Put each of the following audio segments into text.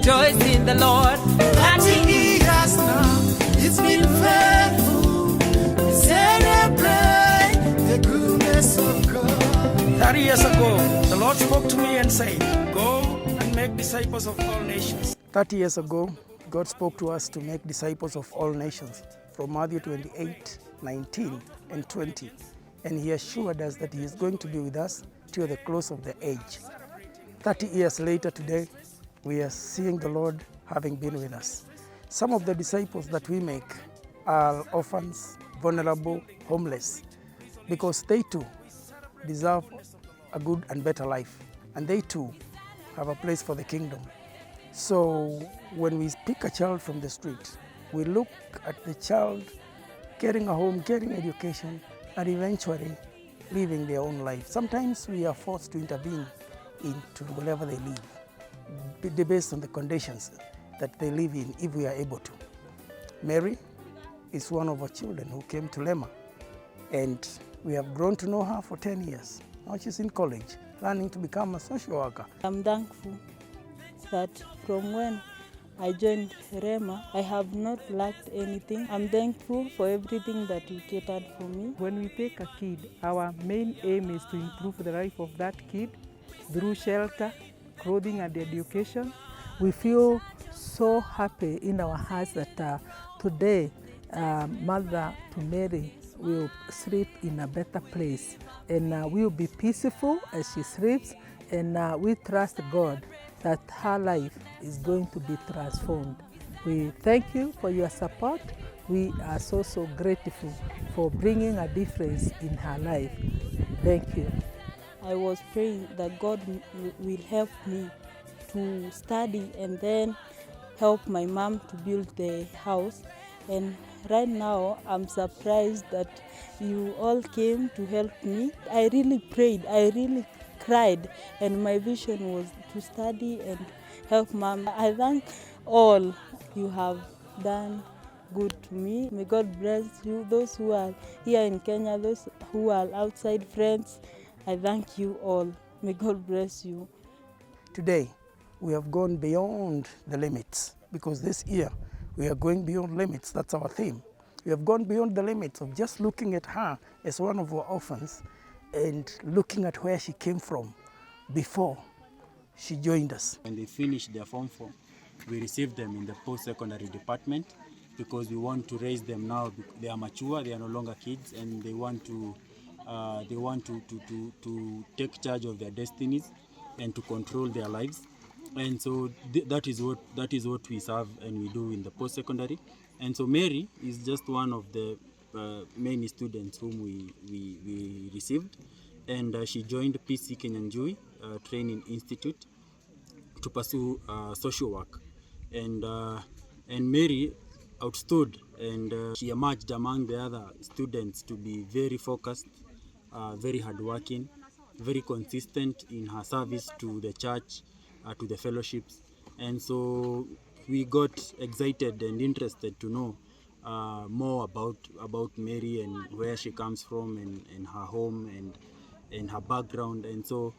rejoice in the Lord. 30 years now, it's been faithful. We celebrate the goodness of God. 30 years ago, the Lord spoke to me and said, go and make disciples of all nations. 30 years ago, God spoke to us to make disciples of all nations from Matthew 28, 19 and 20. And he assured us that he is going to be with us till the close of the age. 30 years later today, we are seeing the Lord having been with us. Some of the disciples that we make are orphans, vulnerable, homeless, because they too deserve a good and better life, and they too have a place for the kingdom. So when we pick a child from the street, we look at the child getting a home, getting education, and eventually living their own life. Sometimes we are forced to intervene into wherever they live, based on the conditions that they live in, if we are able to. Mary is one of our children who came to Lema, and we have grown to know her for 10 years. Now she's in college, planning to become a social worker. I'm thankful that from when I joined Rema, I have not lacked anything. I'm thankful for everything that you catered for me. When we take a kid, our main aim is to improve the life of that kid through shelter, clothing and education. We feel so happy in our hearts that today Mother to Mary will sleep in a better place, and will be peaceful as she sleeps, and we trust God that her life is going to be transformed. We thank you for your support. We are so grateful for bringing a difference in her life. Thank you. I was praying that God will help me to study and then help my mom to build the house. And right now, I'm surprised that you all came to help me. I really prayed, I really cried, and my vision was to study and help mom. I thank all you have done good to me. May God bless you, those who are here in Kenya, those who are outside friends. I thank you all. May God bless you. Today, we have gone beyond the limits, because this year we are going beyond limits. That's our theme. We have gone beyond the limits of just looking at her as one of our orphans and looking at where she came from before she joined us. When they finish their Form 4, we receive them in the post-secondary department, because we want to raise them now. They are mature, they are no longer kids, and they want to take charge of their destinies and to control their lives. And so that is what we serve and we do in the post-secondary. And so Mary is just one of the many students whom we received, and she joined PC Kenyanjui Training Institute to pursue social work. And Mary outstood, and she emerged among the other students to be very focused, very hardworking, very consistent in her service to the church, to the fellowships. And so we got excited and interested to know more about Mary and where she comes from, and her home and her background. And so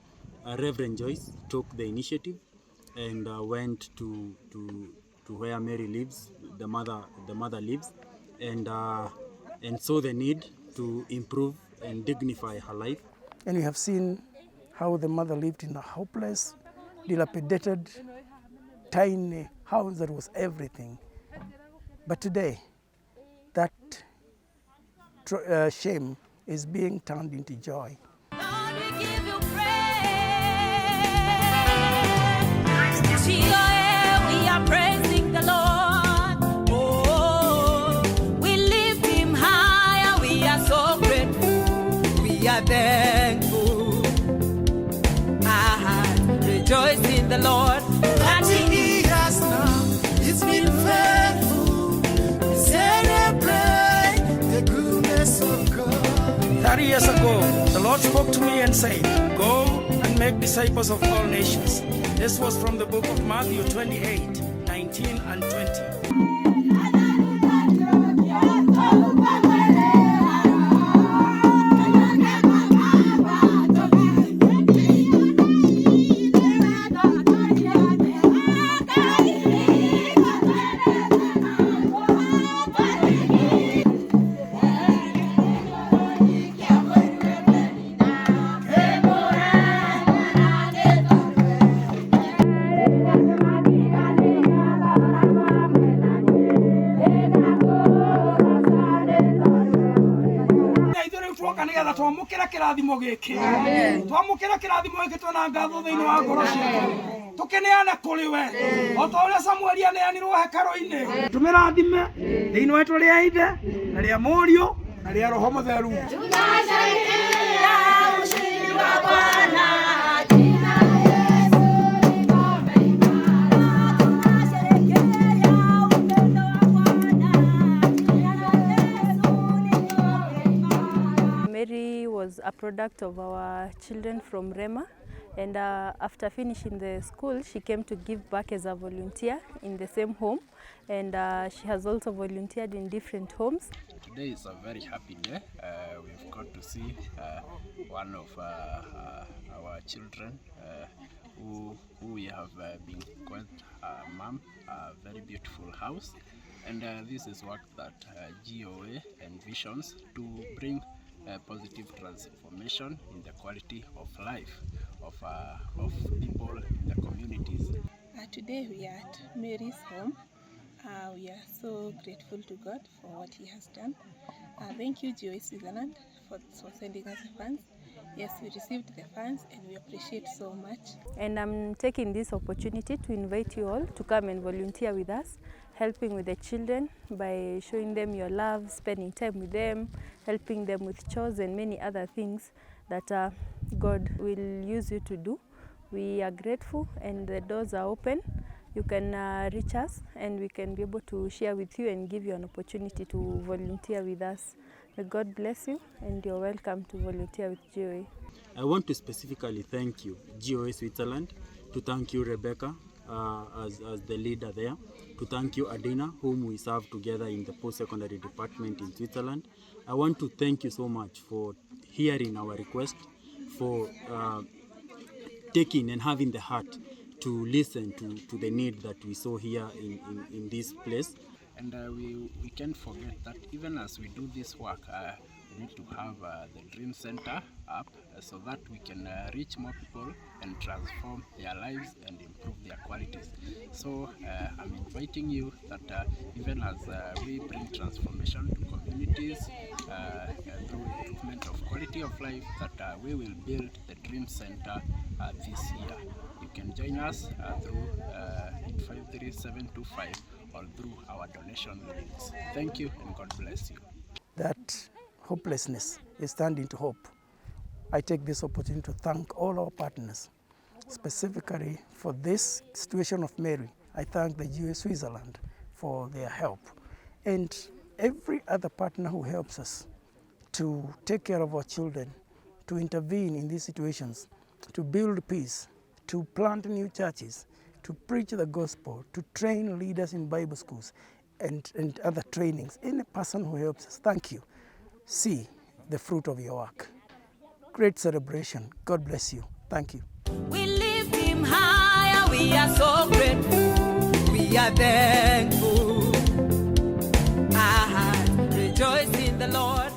Reverend Joyce took the initiative and went to where Mary lives, the mother lives, and saw the need to improve and dignify her life. And we have seen how the mother lived in a hopeless, dilapidated, tiny house that was everything. But today, that shame is being turned into joy. Lord, we give you praise. We are praising the Lord. Oh, we lift him higher. We are so grateful. We are thankful. Our hearts rejoice in the Lord. 30 years now, it's been faithful. We celebrate the goodness of God. 30 years ago, the Lord spoke to me and said, go and make disciples of all nations. This was from the book of Matthew 28, 19 and 20. kĩrathimo gĩkĩ twamũkĩra kĩrathimo gĩkĩ twĩna ngatho thĩinĩ wa ngoro ciitũ tũkĩneane kũrĩ we o ta ũrĩa Samueli aneanirwo hekarũ-inĩ tũmĩrathime thĩinĩ wa rĩĩtwa rĩa Ithe na rĩa Mũriũ na rĩa Roho Mũtheru. Mary was a product of our children from Rema, and after finishing the school she came to give back as a volunteer in the same home, and she has also volunteered in different homes. Today is a very happy day. We've got to see one of our children who we have been called mom, a very beautiful house, and this is work that GOA envisions to bring positive transformation in the quality of life of people in the communities. Today we are at Mary's home. We are so grateful to God for what He has done. Thank you, GOA Switzerland, for sending us the funds. Yes, we received the funds and we appreciate so much. And I'm taking this opportunity to invite you all to come and volunteer with us, helping with the children by showing them your love, spending time with them, helping them with chores and many other things that God will use you to do. We are grateful and the doors are open. You can reach us and we can be able to share with you and give you an opportunity to volunteer with us. May God bless you and you're welcome to volunteer with GOA. I want to specifically thank you, GOA Switzerland, to thank you, Rebecca, as the leader there, to thank you, Adina, whom we serve together in the post-secondary department in Switzerland. I want to thank you so much for hearing our request, for taking and having the heart to listen to the need that we saw here in this place. And we can't forget that even as we do this work, we need to have the Dream Center up so that we can reach more people and transform their lives and improve their qualities. So I'm inviting you that even as we bring transformation to communities through improvement of quality of life, that we will build the Dream Center this year. You can join us through 853-725 or through our donation links. Thank you and God bless you. That hopelessness is turned into hope. I take this opportunity to thank all our partners, specifically for this situation of Mary. I thank the GOA Switzerland for their help and every other partner who helps us to take care of our children, to intervene in these situations, to build peace, to plant new churches, to preach the gospel, to train leaders in Bible schools and other trainings. Any person who helps us, thank you. See the fruit of your work. Great celebration. God bless you. Thank you. We lift Him higher, we are so grateful, we are thankful. Our hearts rejoice in the Lord.